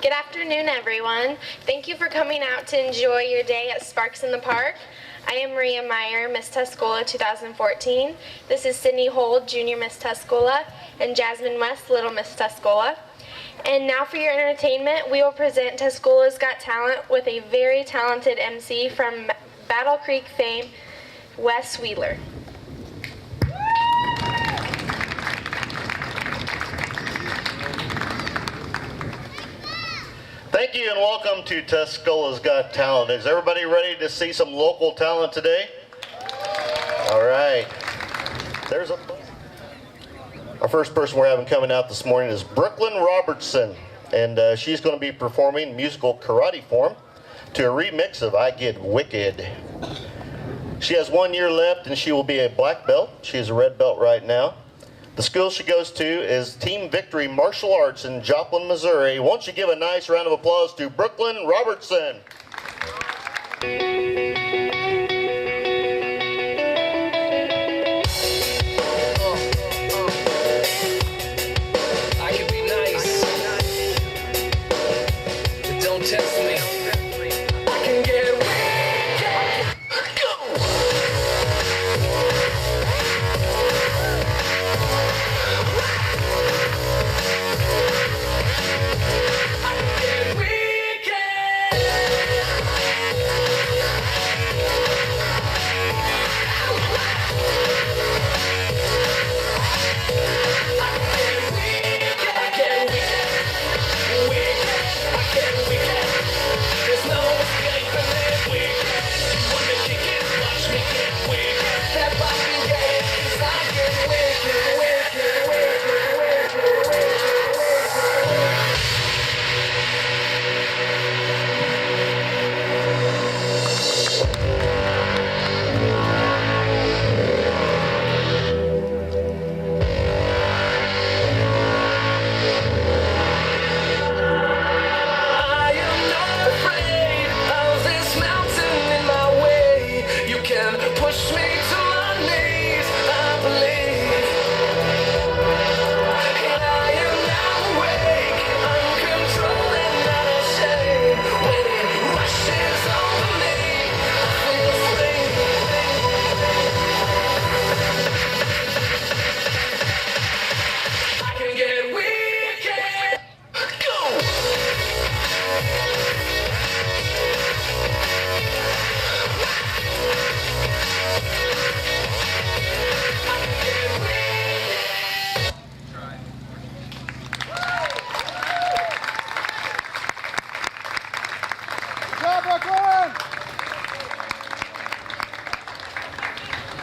Good afternoon, everyone. Thank you for coming out to enjoy your day at Sparks in the Park. I am Maria Meyer, Miss Tuscola 2014. This is Sydney Hold, Junior Miss Tuscola, and Jasmine West, Little Miss Tuscola. And now for your entertainment, we will present Tuscola's Got Talent with a very talented MC from Battle Creek fame, Wes Wheeler. Thank you and welcome to Tuscola's Got Talent. Is everybody ready to see some local talent today? All right. Our first person we're having coming out this morning is Brooklyn Robertson, and she's going to be performing musical karate form to a remix of I Get Wicked. She has 1 year left and she will be a black belt. She is a red belt right now. The school she goes to is Team Victory Martial Arts in Joplin, Missouri. Won't you give a nice round of applause to Brooklyn Robertson? I can be nice, but don't test me. I can get wicked. Go!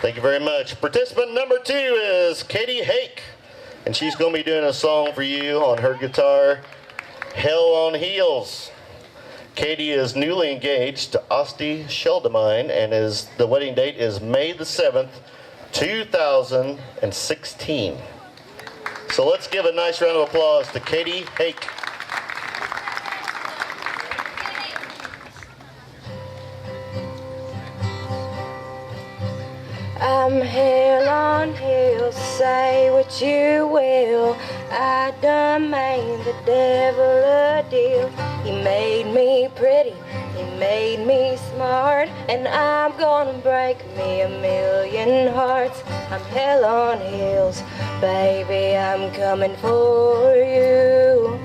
Thank you very much. Participant number 2 is Katie Hake, and she's going to be doing a song for you on her guitar, Hell on Heels. Katie is newly engaged to Asti Sheldamine, and the wedding date is May the 7th, 2016. So let's give a nice round of applause to Katie Hake. I'm hell on heels, say what you will. I done made the devil a deal. He made me pretty, he made me smart, and I'm gonna break me 1,000,000 hearts. I'm hell on heels, baby, I'm coming for you.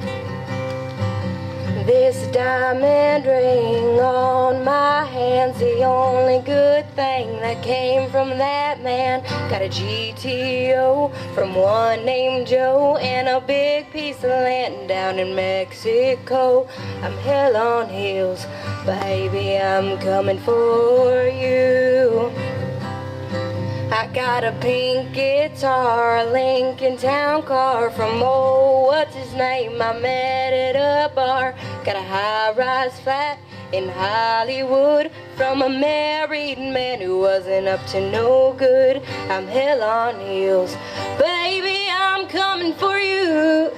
This diamond ring on my hand's the only good thing that came from that man. Got a GTO from one named Joe and a big piece of land down in Mexico. I'm hell on heels, baby, I'm coming for you. I got a pink guitar, a Lincoln Town car from what's his name, I met at a bar. Got a high-rise flat in Hollywood from a married man who wasn't up to no good. I'm hell on heels, baby, I'm coming for you.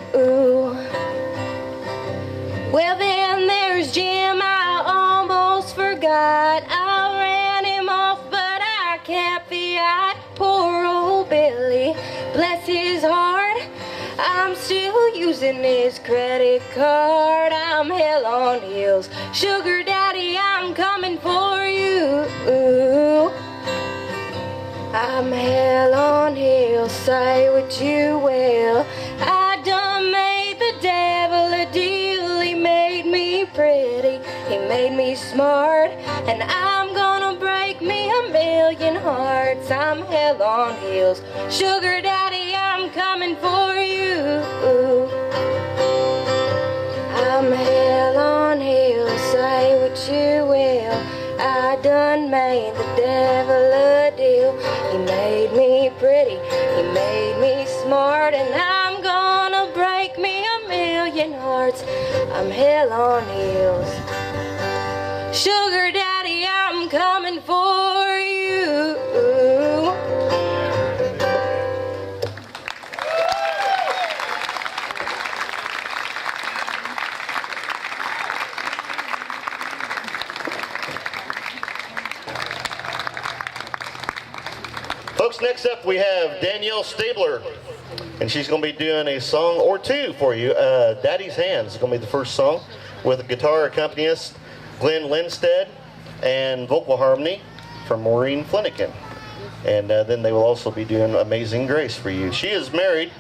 Well then there's Jim, I almost forgot. I ran him off, but I kept the eye. Poor old Billy, bless his heart, I'm still using using his credit card. I'm hell on heels. Sugar daddy, I'm coming for you. I'm hell on heels, say what you will. I done made the devil a deal. He made me pretty, he made me smart, and I'm gonna break me a million hearts. I'm hell on heels. Sugar daddy, I'm coming for you. I'm hell on heels, say what you will. I done made the devil a deal. He made me pretty, he made me smart, and I'm gonna break me a million hearts. I'm hell on heels. Sugar daddy, I'm coming for you. Folks, next up we have Danielle Stabler, and she's going to be doing a song or two for you. Daddy's Hands is going to be the first song, with a guitar accompanist Glenn Lindstead and vocal harmony from Maureen Flanagan. And then they will also be doing Amazing Grace for you. She is married.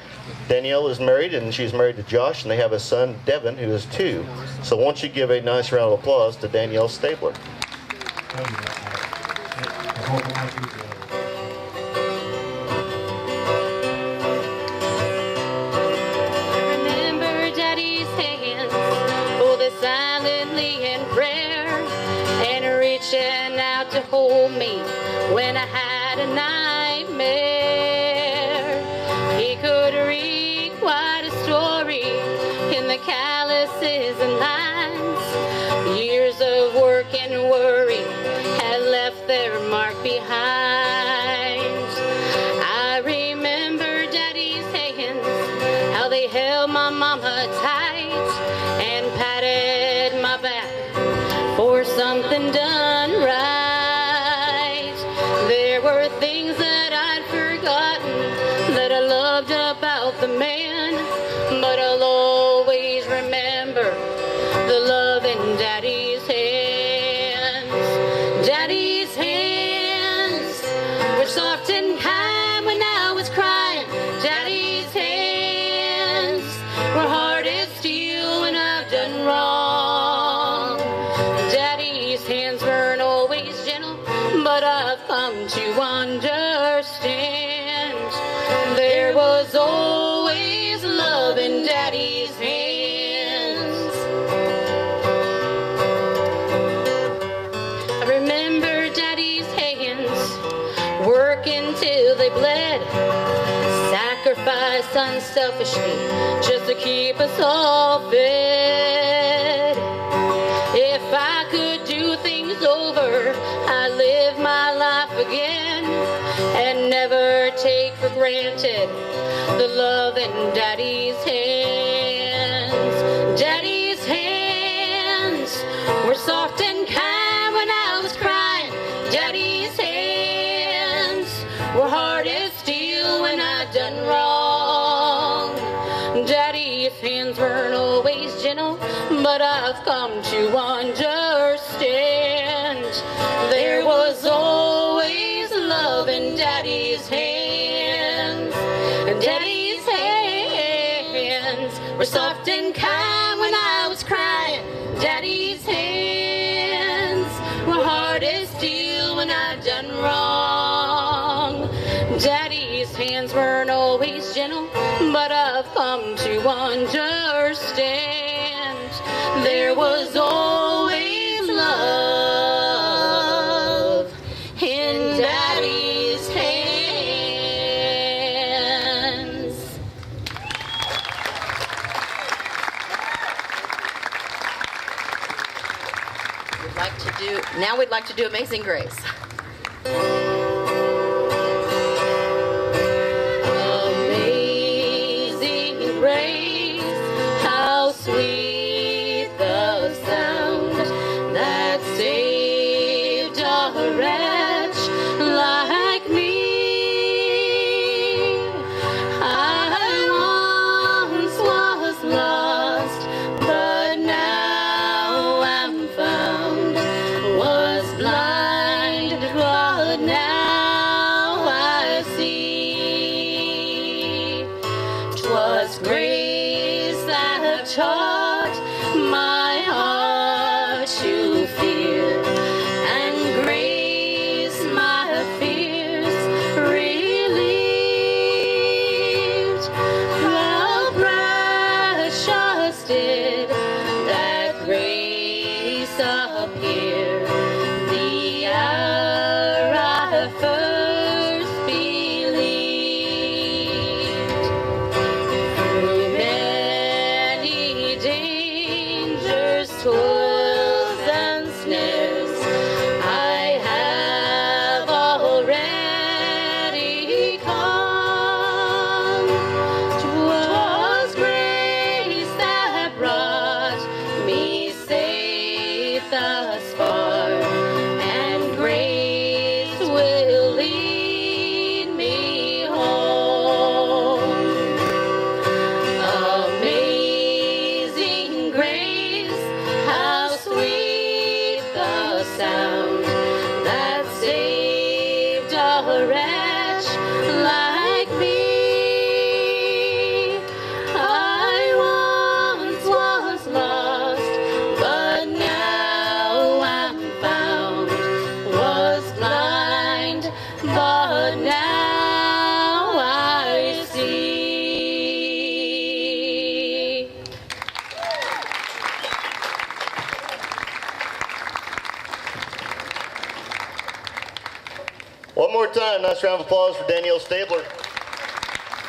Danielle is married, and she's married to Josh, and they have a son, Devin, who is 2. So won't you give a nice round of applause to Danielle Stabler. Remember Daddy's hands, holding silently in prayer, and reaching out to hold me when I had a nightmare. He could read quite a story in the calluses and lines. Years of work and worry had left their mark behind. I remember Daddy's hands, how they held my mama tight and patted my back for something done right. There were things that I'd forgotten that I loved about the man, but I'll always remember the love in Daddy's hands. Daddy's hands were soft and kind when I was crying. Daddy's hands were hard as steel when I've done wrong. Daddy's hands weren't always gentle, but I've come to understand there was always love in Daddy's hands. I remember Daddy's hands working till they bled, sacrificed unselfishly just to keep us all fed. If I could do things over, I'd live my life again and never take for granted the love in Daddy's hands. Daddy's hands were soft and kind when I was crying. Daddy's hands were hard as steel when I'd done wrong. Daddy's hands weren't always gentle, but I've come to understand there was always love in Daddy's hands. Daddy's hands were soft and kind when I was crying. Daddy's hands were hard as steel when I'd done wrong. Daddy's hands weren't always gentle, but I've come to understand there was always love in Daddy's hands. We'd like to do Amazing Grace. Amazing grace, how sweet the sound that saved a wretch like me. I once was lost, One more time, nice round of applause for Danielle Stabler.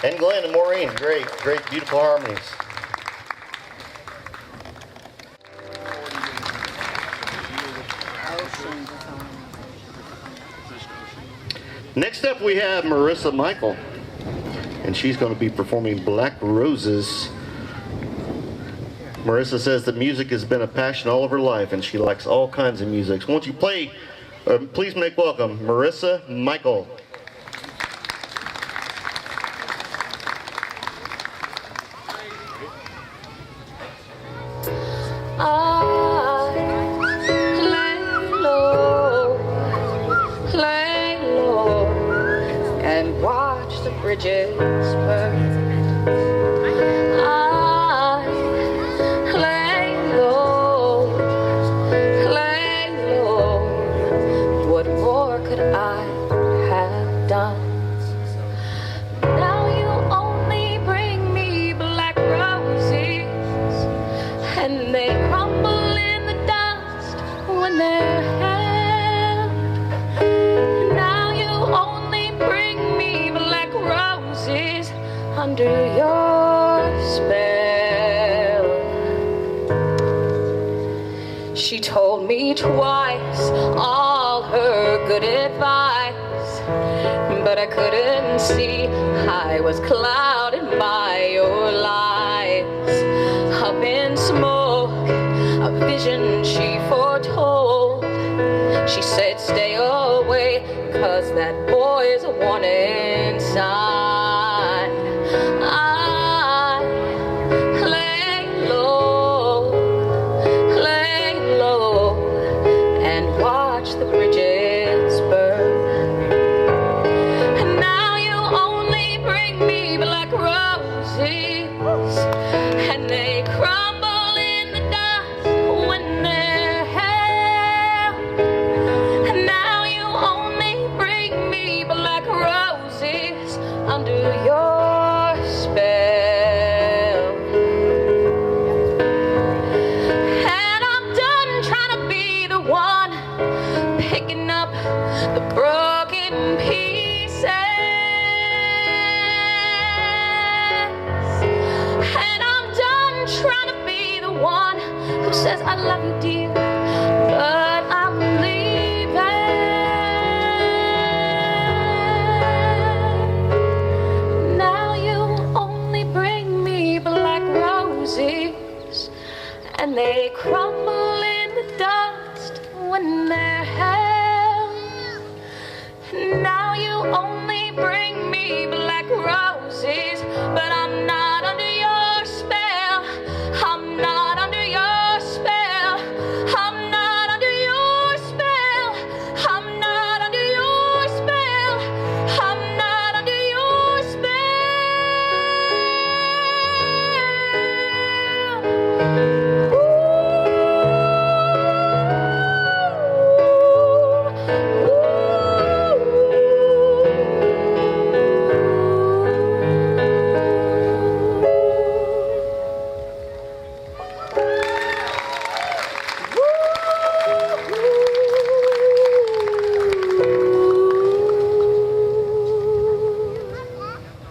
And Glenn and Maureen, great, beautiful harmonies. Next up we have Marissa Michael, and she's going to be performing Black Roses. Marissa says that music has been a passion all of her life, and she likes all kinds of music. So won't you please make welcome Marissa Michael. Bridges burn. I lay low. What more could I have done? Now you only bring me black roses, and they crumble in the dust when they're held. Now you only bring me black roses under your spell. She told me twice all her good advice, but I couldn't see. I was clouded by your lies. Up in smoke, a vision she foretold. She said stay away, 'cause that boy's a warning sign. I lay low, and watch the bridges burn. And now you only bring me black roses, and they crumble in the dust when they're held. And now you only bring me black roses under your spell. And I'm done trying to be the one picking up the broken pieces. And I'm done trying to be the one who says I love you, dear, but I'm leaving. Now you only bring me black roses, and they crumble in the dust when they're held. Now you only bring me black roses, but I'm not under your spell. I'm not under your spell. I'm not under your spell. I'm not under your spell. I'm not under your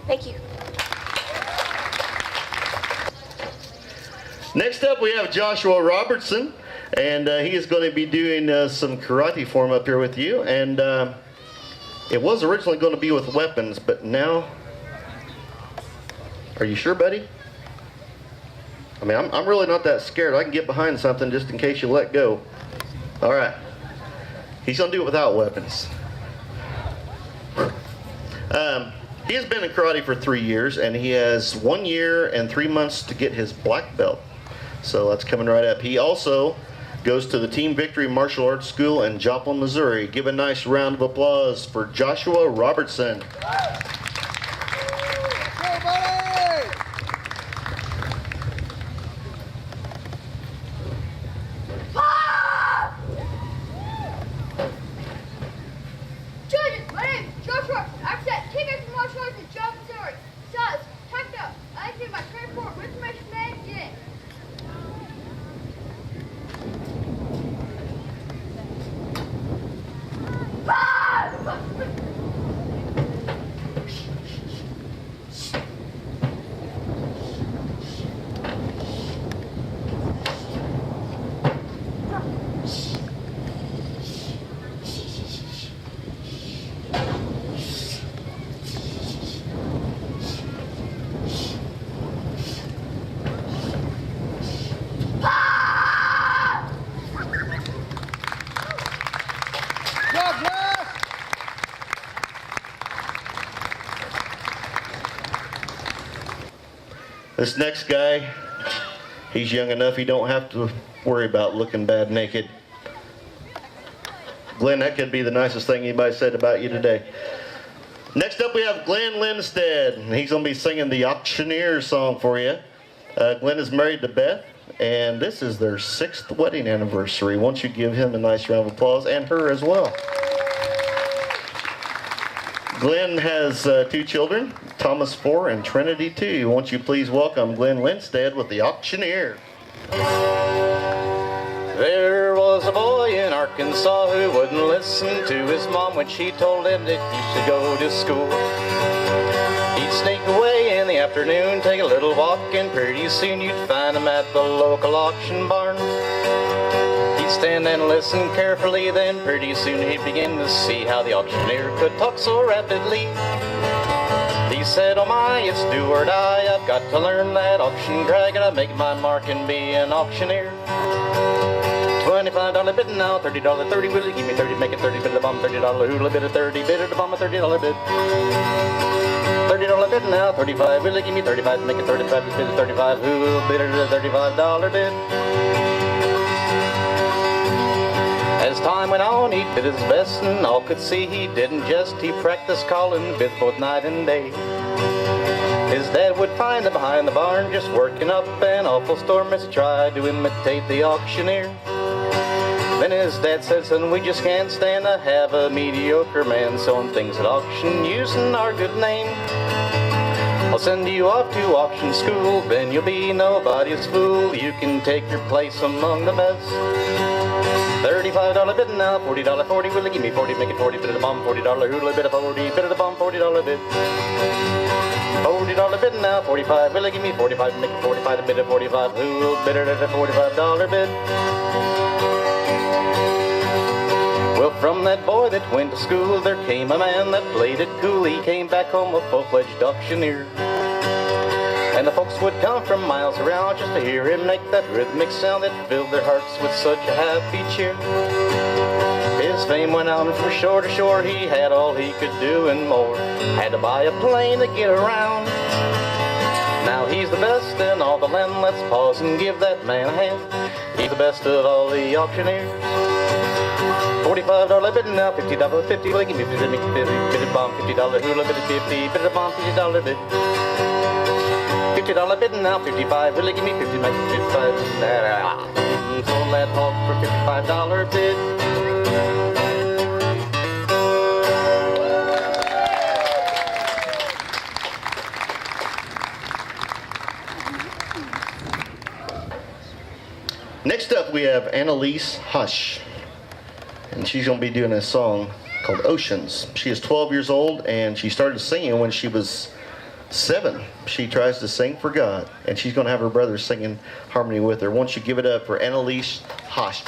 Thank you. Next up, we have Joshua Robertson, and he is going to be doing some karate form up here with you. And it was originally going to be with weapons, but now, are you sure, buddy? I mean, I'm really not that scared. I can get behind something just in case you let go. All right. He's going to do it without weapons. He has been in karate for 3 years, and he has 1 year and 3 months to get his black belt. So that's coming right up. He also goes to the Team Victory Martial Arts School in Joplin, Missouri. Give a nice round of applause for Joshua Robertson. Judges, my name is Joshua. I've set tickets for martial arts in Joplin, Missouri. Silas, checked up. I see my transport with information man. Get in. This next guy, he's young enough he don't have to worry about looking bad naked. Glenn, that could be the nicest thing anybody said about you today. Next up we have Glenn Lindstead, and he's going to be singing the Auctioneer song for you. Glenn is married to Beth, and this is their 6th wedding anniversary. Won't you give him a nice round of applause, and her as well. Glenn has 2 children, Thomas 4 and Trinity 2. Won't you please welcome Glenn Lindstead with the Auctioneer. There was a boy in Arkansas who wouldn't listen to his mom when she told him that he should go to school. He'd sneak away in the afternoon, take a little walk, and pretty soon you'd find him at the local auction barn. He'd stand and listen carefully, then pretty soon he'd begin to see how the auctioneer could talk so rapidly. He said, oh my, it's do or die, I've got to learn that auction cry, gotta make my mark and be an auctioneer. $25 bid now, $30, 30, will you give me 30, make it 30, bid of the bomb, $30, hula bid of 30, bid of the bomb, a $30 bid. $30 bid now, 35, will you give me 35, make it 35, bid of 35, who will bid it a $35 bid. As time went on, he did his best, and all could see he didn't jest. He practiced calling bids both night and day. His dad would find him behind the barn, just working up an awful storm as he tried to imitate the auctioneer. Then his dad said, son, we just can't stand to have a mediocre man selling things at auction using our good name. I'll send you off to auction school, then you'll be nobody's fool. You can take your place among the best. $35 bid now, $40, 40, will you give me 40, make it 40, bid of the bomb, $40, hula bid of 40, bid of the bomb, $40 bid. $40 bid now, 45, will you give me 45, make it 45, a bid of 45, who will bid it at a $45 bid? Well, from that boy that went to school, there came a man that played it cool. He came back home a full-fledged auctioneer. And the folks would come from miles around just to hear him make that rhythmic sound that filled their hearts with such a happy cheer. His fame went on from shore to shore, he had all he could do and more. Had to buy a plane to get around. Now he's the best in all the land, let's pause and give that man a hand. He's the best of all the auctioneers. $45 bid now, $50, 50, will you give me 50, make it 50, bid of bomb, $50, hula bid of 50, bid of bomb, $50 bid. $50 bid now, 55, will you give me 50, make it 55, sold that hog for $55 bid. Next up we have Annalise Hush, and she's going to be doing a song called Oceans. She is 12 years old, and she started singing when she was 7. She tries to sing for God, and she's going to have her brother singing harmony with her. Won't you give it up for Annalise Hush?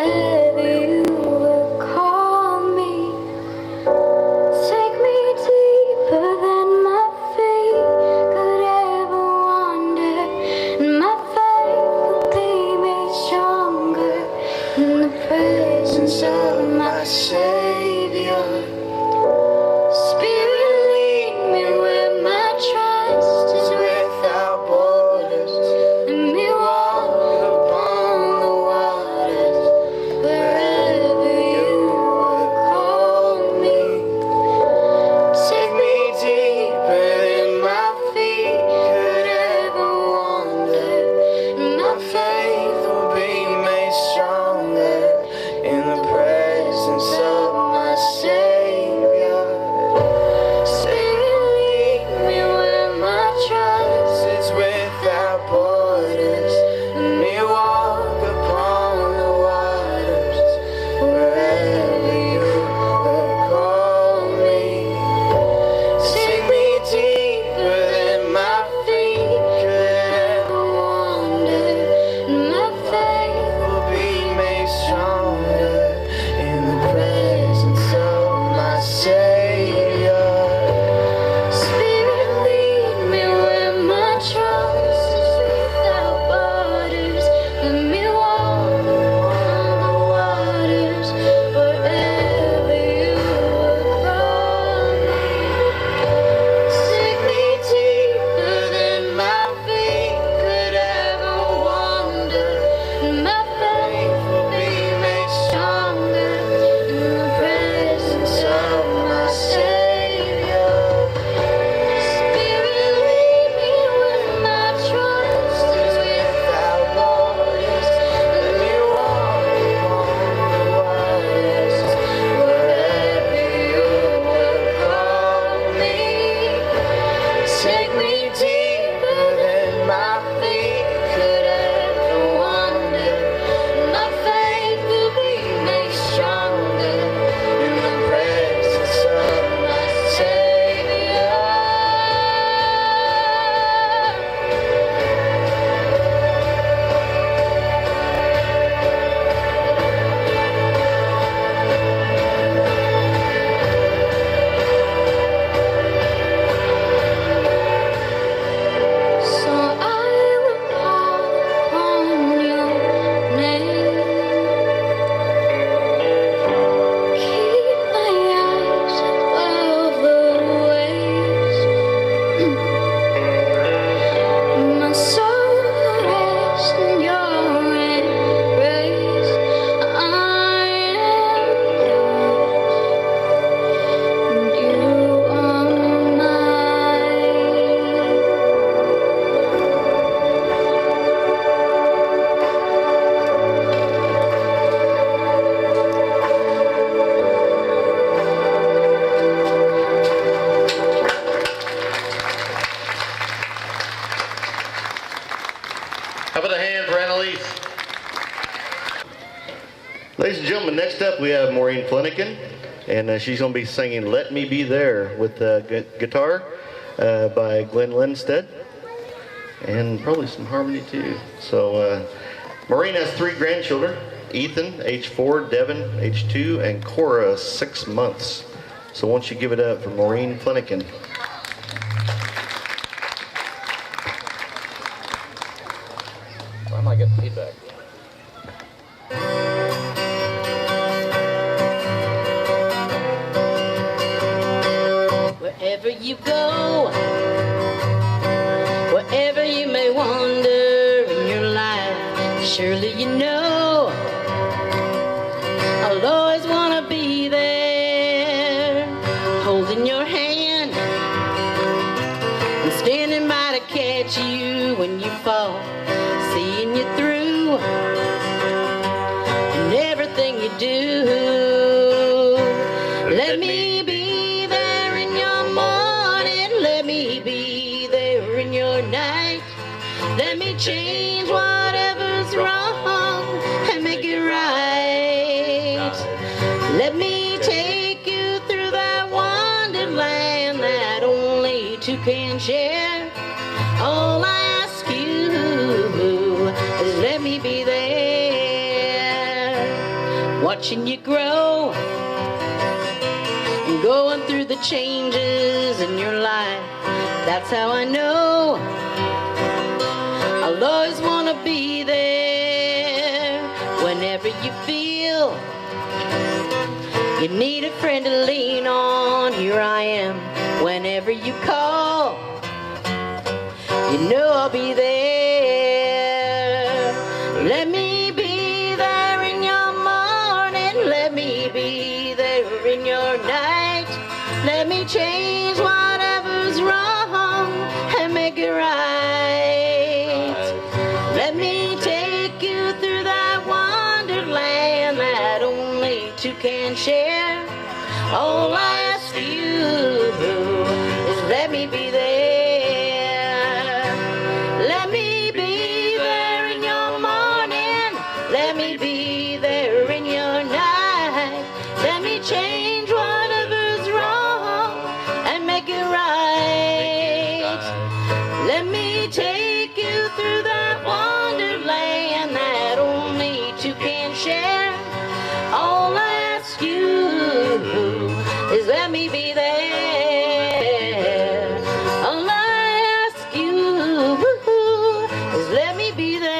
wherever you would call me. Take me deeper than my feet could ever wander, and my faith will be made stronger in the presence of my Savior. Spirit, lead me where my trust is without borders. Let me walk upon the waters wherever you would call me. Take me deeper than my feet could ever wander, and my faith will be made stronger in the presence of my Savior. Spirit, lead me where my trust is without borders. Let me walk upon the waters wherever you would call me. Take me deeper than my feet could ever wander, and my faith will be made stronger in the presence of my Savior. Spirit, lead me where my trust is without borders. Let me walk upon the waters wherever you would call me. Take me deeper than my feet could ever wander, and my faith will be made stronger in the presence of my Savior. Spirit, lead me where my trust is without borders. Let me walk upon the waters wherever you would call me. Take me deeper than my feet could ever wander. My faith will be made stronger in the presence of my Savior. So I will call upon your name. Keep my eyes above the waves. My soul will rest in your embrace. I am yours, and you are mine. How about a hand for Annalise? Ladies and gentlemen, next up we have Maureen Flanagan, and she's going to be singing Let Me Be There with guitar by Glenn Lindstedt, and probably some harmony too. So Maureen has 3 grandchildren, Ethan, age 4, Devin, age 2, and Cora, 6 months. So won't you give it up for Maureen Flanagan? I might get feedback. Wherever you go, wherever you may wander in your life, surely you know I'll always want to be there, holding your hand and standing by to catch you when you fall, seeing you through and everything you do. Let me be there in your morning, let me be there in your night. Let me change whatever's wrong and make it right. Let me take you through that wonderland that only two can share. All I ask you is let me be there. watching you grow, and going through the changes in your life. That's how I know I'll always want to be there whenever you feel you need a friend to lean on. Here I am whenever you call. You know I'll be there. Let me be there in your morning. Let me be there in your night. Let me change whatever's wrong and make it right. Let me take you through that wonderland that only two can share. All I ask you is let me be there. Let me be there in your morning. Let me be there in your night. Let me change whatever's wrong and make it right. Let me take you through that wonderland that only two can share. All I ask you is let me be there. All I ask you is let me be there.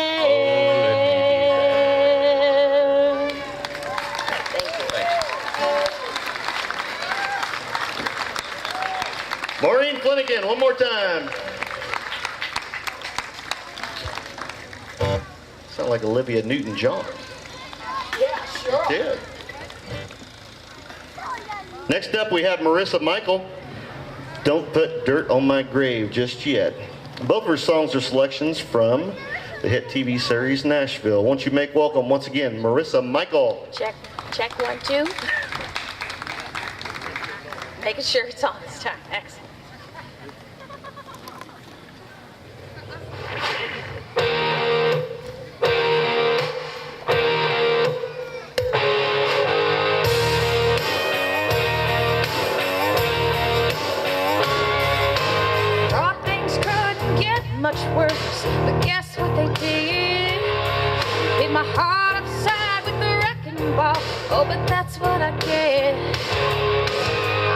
Thank you. Maureen Flanagan, one more time. Sound like Olivia Newton-John. Yeah, sure. Did. Next up, we have Marissa Michael. Don't Put Dirt on My Grave Just Yet. Both of her songs are selections from the hit TV series Nashville. Won't you make welcome once again, Marissa Michael. Check, 1, 2. Making sure it's on this time. Excellent. Thought things couldn't get much worse, but guess what they did? Hit my heart upside with the wrecking ball. Oh, but that's what I get.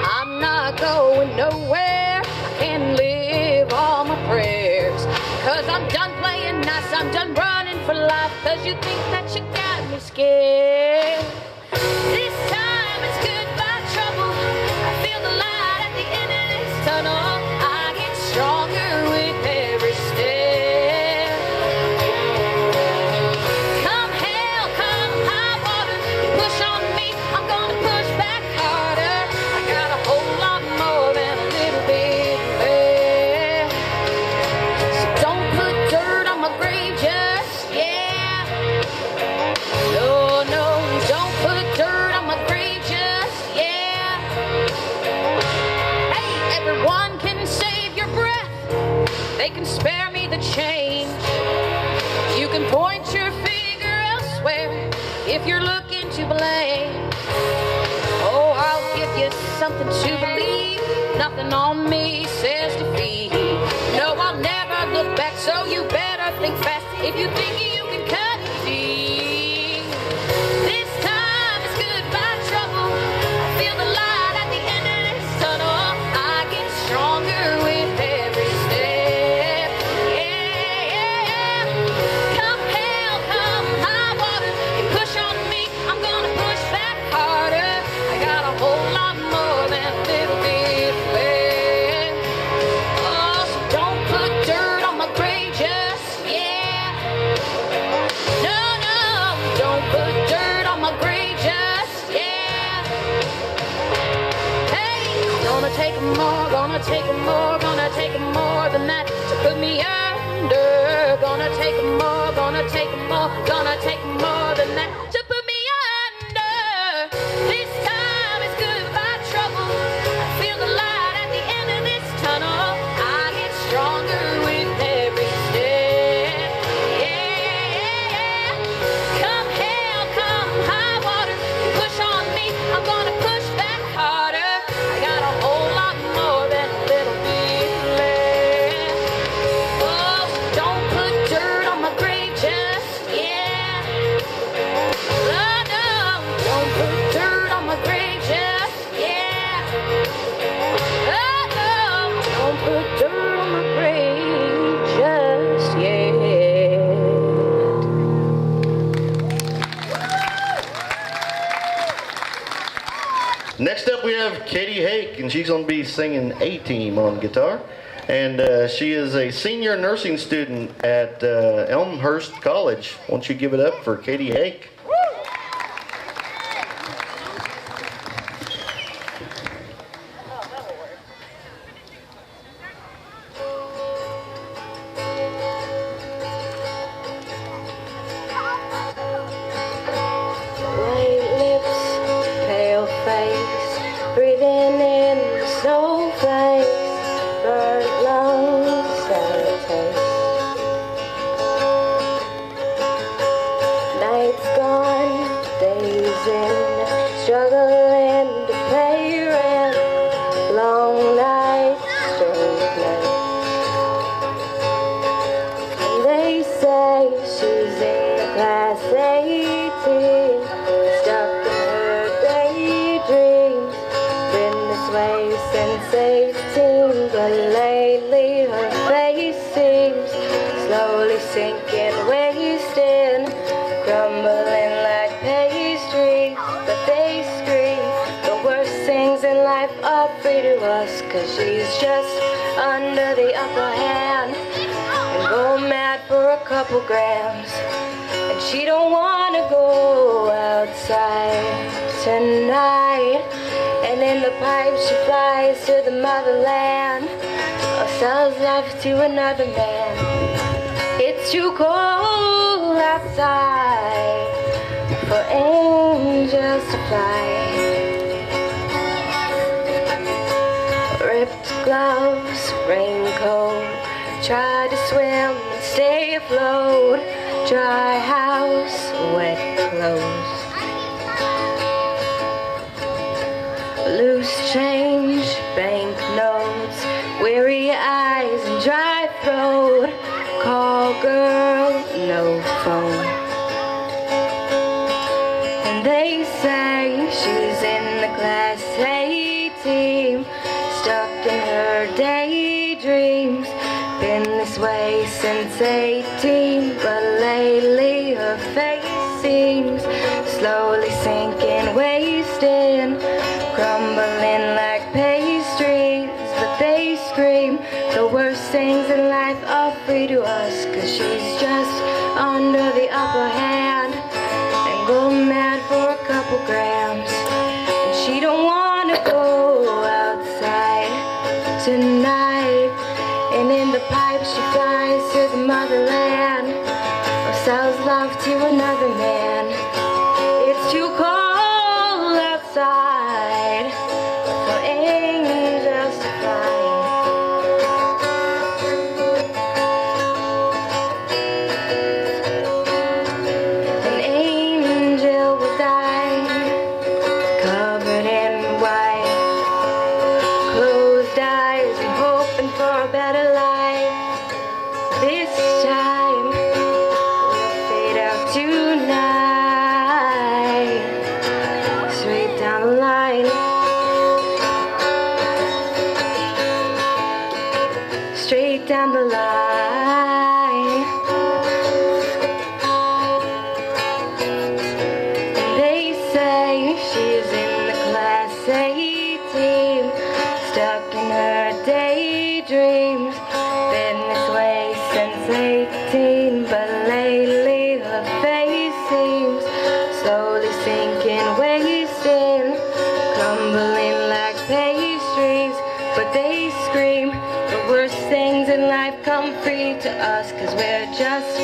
I'm not going nowhere. I can live all my prayers. Cause I'm done playing nice, I'm done running for life. Cause you think that you got me scared. This time it's goodbye trouble. I feel the light at the end of this tunnel. I get stronger with every step. Come hell, come high water, you push on me, I'm gonna push back harder. I got a whole lot more than a little bit left. So don't put dirt on my grave just yet. No, no, don't put dirt on my grave just yet. Hey, everyone can save your breath. They can spare me the change. You can point your finger elsewhere if you're looking to blame. Oh, I'll give you something to believe. Nothing on me says defeat. No, I'll never look back, so you better think fast if you think you can cut it deep. This time it's goodbye trouble. I feel the light at the end of this tunnel. I get stronger with every step. Yeah, yeah, yeah. Come hell, come high water, you push on me, I'm gonna push back harder. I got a whole lot more than a little bit left. Oh, so don't put dirt on my grave just yet. No, no, don't put dirt on my grave just yet. Hey, gonna take more, gonna take more, gonna take more than that to put me under. Gonna take more, gonna take more, gonna take more than that to put me under. This time it's goodbye trouble. I feel the light at the end of this tunnel. I get stronger with every step. Yeah, yeah, yeah. Come hell, come high water, you push on me, I'm gonna push back harder. I got a whole lot more than a little bit left. Oh, don't put dirt on my grave just yet. Next up we have Katie Hake, and she's going to be singing A-Team on guitar. And she is a senior nursing student at Elmhurst College. Won't you give it up for Katie Hake? White lips, pale face, breathing in the snowflakes, burnt lungs, sour taste. Nights gone, days in, struggling to pay rent, long nights, strange nights. And they say she's in the class 18, stuck in her daydreams. Been this way since 18, but lately her face seems slowly sinking, wasting, crumbling like pastry. But they scream the worst things in life are free to us, 'cause she's just under the upper hand and go mad for a couple grams. And she don't wanna go outside tonight. And in the pipe she flies to the motherland, or sells love to another man. It's too cold outside for angels to fly. Ripped gloves, raincoat, try to swim and stay afloat. Dry house, wet clothes. Loose change, banknotes, weary eyes and dry throat. Call girl, no phone. And they say she's in the class A team, stuck in her daydreams. Been this way since 18, but lately her face seems slowly sinking, wasting, crumbling like pastries. But they scream the worst things in life are free to us, 'cause she's just under the upper hand and go mad for a couple grams. And she don't wanna go outside tonight. And in the pipe she flies to the motherland, or sells love to another man. It's too cold outside for angels to fly. An angel will die, covered in white, closed eyes and hoping for a better life. This time we'll fade out tonight, straight down the line, straight down the line. And they say she's in the class A team, stuck in her daydreams. Been this way since 18, but lately her face seems slowly sinking, wasting, crumbling like pastries. But they scream the worst things in life come free to us, 'cause we're just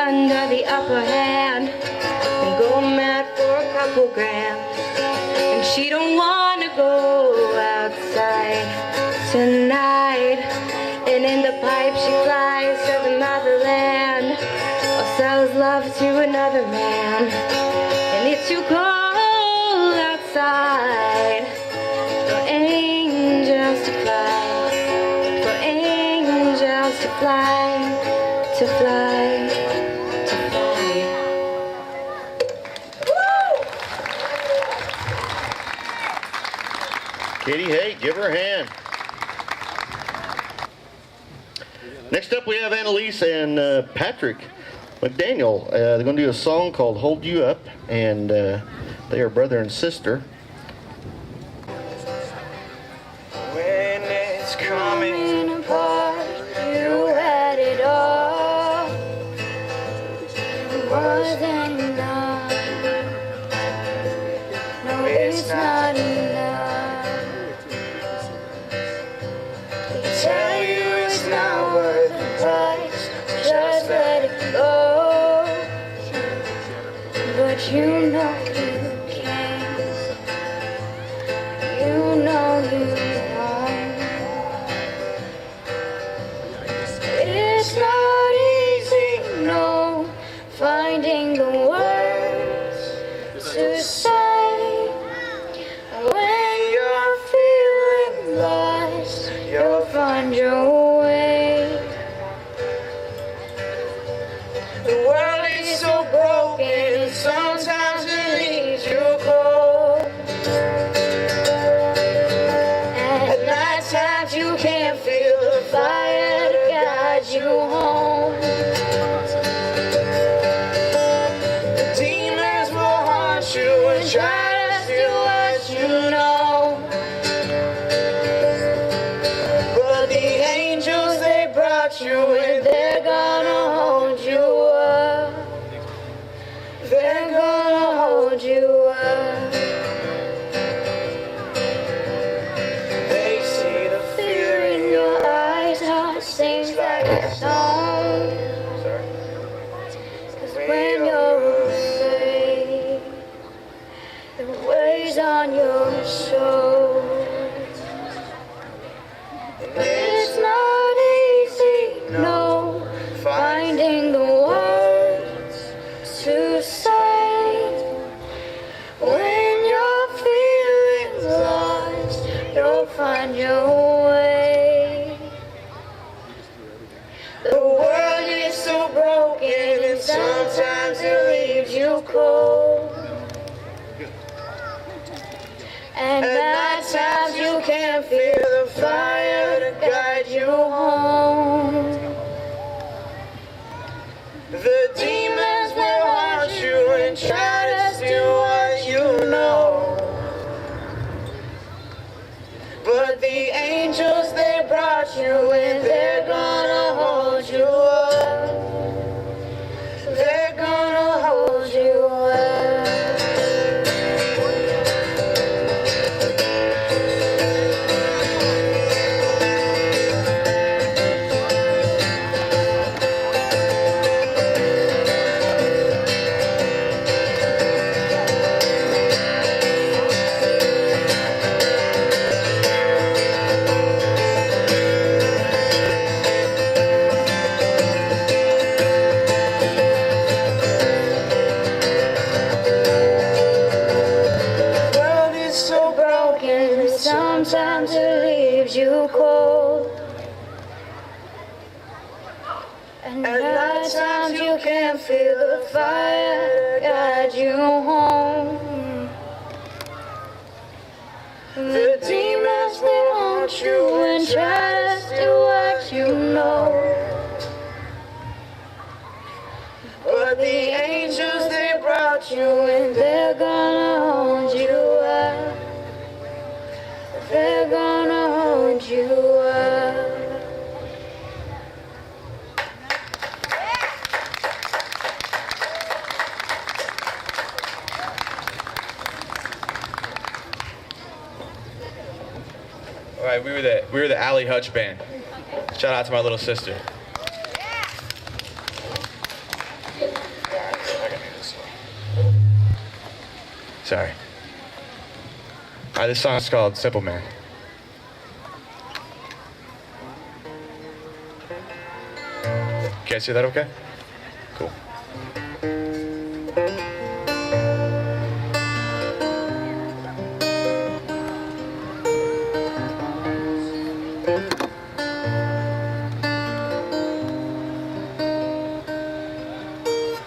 under the upper hand and go mad for a couple grams. And she don't wanna go outside tonight. And in the pipe she flies to the motherland, or sells love to another man. And it's too cold outside for angels to fly, for angels to fly, to fly, to fly. Katie Hay, give her a hand. Next up we have Annalise and Patrick McDaniel. They're going to do a song called Hold You Up, and they are brother and sister. it's not enough. They tell you it's not worth the price, just let it go. But you know you can't, you know you won't. It's not easy, no, finding the words to say when you're feeling lost. You'll find your way. The world is so broken, and sometimes it leaves you cold. At night times you can't feel the fire to guide you home. The demons will haunt you and try to steal what you know. But the angels, they brought you and they're gonna hold you up. They're gonna hold you up. They see the fear in your eyes, heart sings like a song. 'Cause when you're afraid, it weighs on your soul. It's not easy, no, finding the words to say when you're feeling lost. You'll find your way. The world is so broken, and sometimes it leaves you cold. And at times you can't feel the fire to guide you home. The demons will haunt you and try to steal what you know. But the angels, they brought you and they're gonna hold you up. They're gonna hold you up. Sometimes it leaves you cold. And at night times you can't feel the fire guide you home. The demons will haunt you and try to steal what you know. But the angels, they brought you and they're gonna hold you up. They're gonna hold you up. All right, we were the Alley Hutch band. Shout out to my little sister. Sorry. All right, this song is called Simple Man. You guys hear that okay? Cool.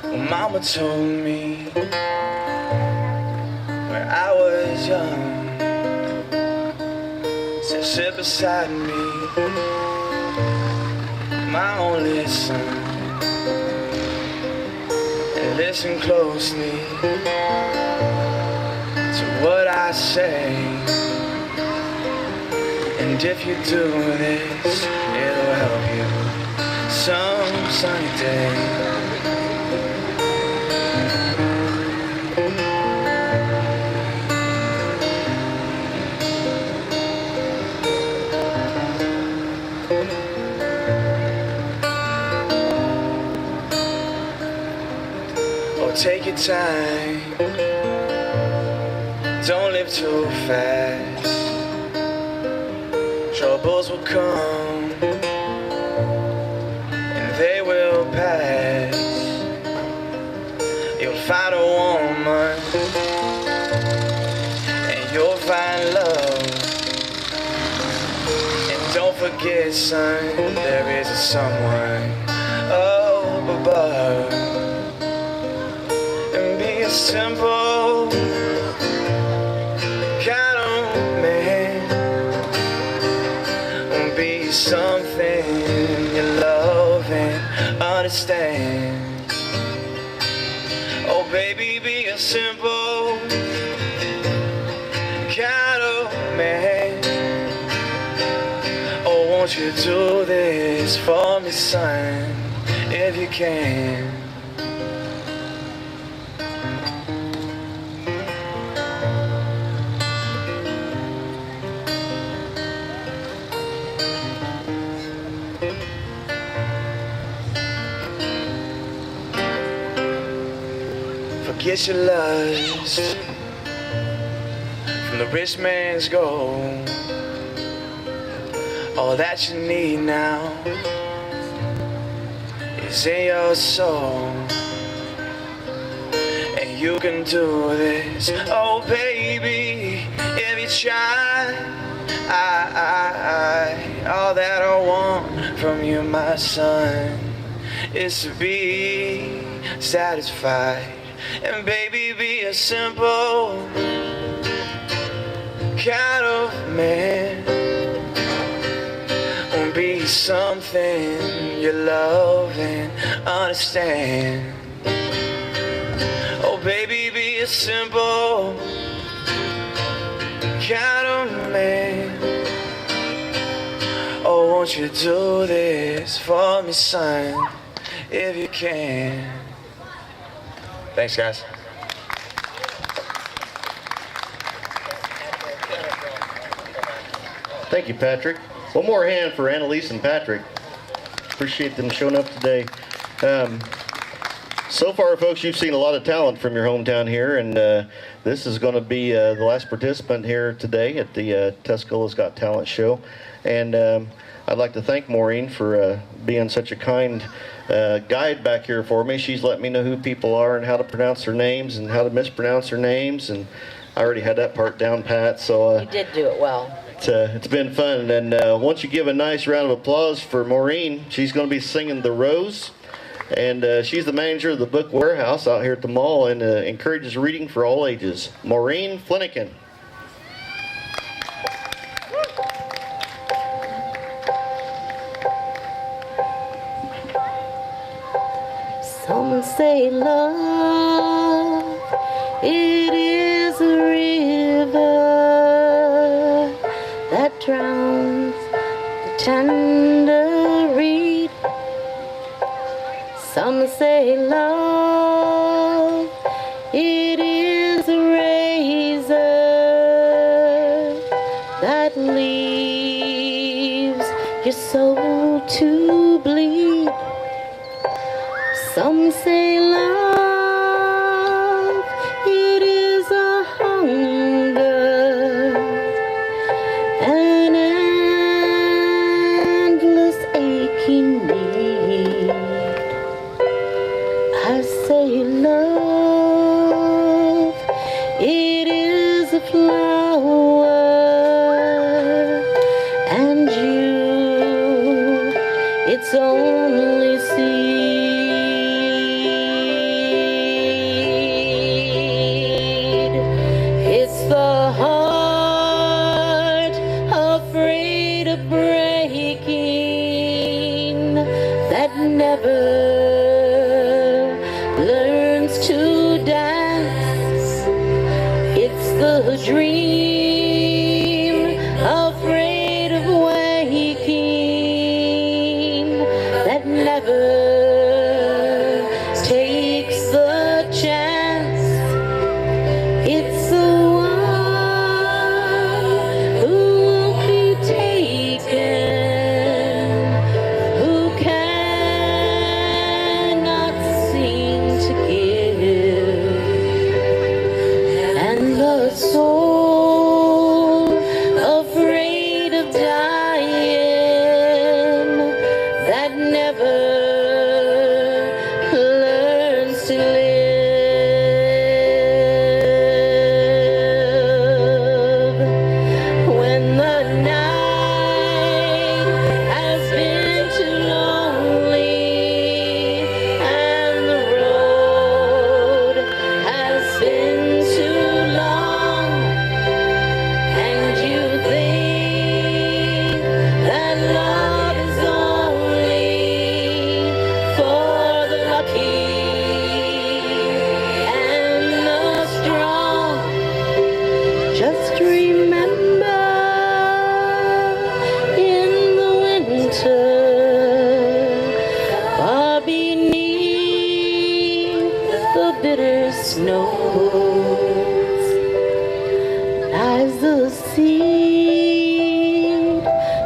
Well, Mama told me when I was young, said sit beside me, my only son, and listen closely to what I say. And if you do this, it'll help you some sunny day. take your time. Don't live too fast. Troubles will come and they will pass. You'll find a woman and you'll find love. And don't forget, son, there is a someone up above. And be a simple kind of man. Be something you love and understand. Oh baby, be a simple kind of man. Oh, won't you do this for me, son, if you can. Forget your lust from the rich man's gold. All that you need now is in your soul. And you can do this, oh baby, if you try. All that I want from you, my son, is to be satisfied. And baby, be a simple kind of man. Be something you love and understand. Oh baby, be a simple kind of man. Oh, won't you do this for me, son, if you can. Thanks, guys. Thank you, Patrick. One more hand for Annalise and Patrick. Appreciate them showing up today. So far, folks, you've seen a lot of talent from your hometown here, and this is going to be the last participant here today at the Tuscola's Got Talent show. And I'd like to thank Maureen for being such a kind guide back here for me. She's let me know who people are and how to pronounce their names and how to mispronounce their names, and I already had that part down pat. So you did do it well. It's been fun, and once you give a nice round of applause for Maureen, she's going to be singing The Rose, and she's the manager of the Book Warehouse out here at the mall, and encourages reading for all ages. Maureen Flanagan. Some say love, it is a river that drowns the tender reed. Some say love, it is a razor that leaves your soul to bleed. Some say love, it is a hunger, an endless aching need. I say love, it is a flower, and you, it's only seed. It's the heart afraid of breaking that never learns to dance. It's the dream afraid of waking that never takes the chance. It's the one who won't be taken, who cannot seem to give. lies the seed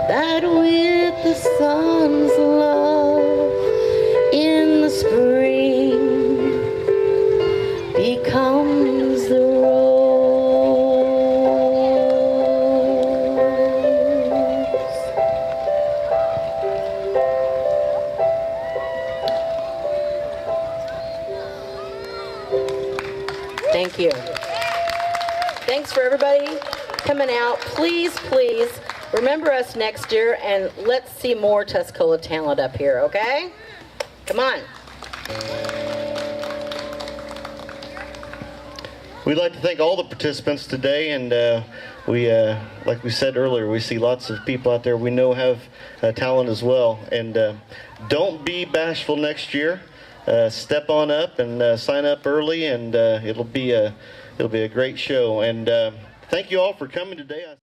that with the sun's love in the spring becomes the rose. Thank you. Thanks for everybody coming out. Please, please remember us next year, and let's see more Tuscola talent up here, okay? Come on. We'd like to thank all the participants today, and like we said earlier, we see lots of people out there we know have talent as well. And don't be bashful next year. Step on up and sign up early, and it'll be a great show. And thank you all for coming today.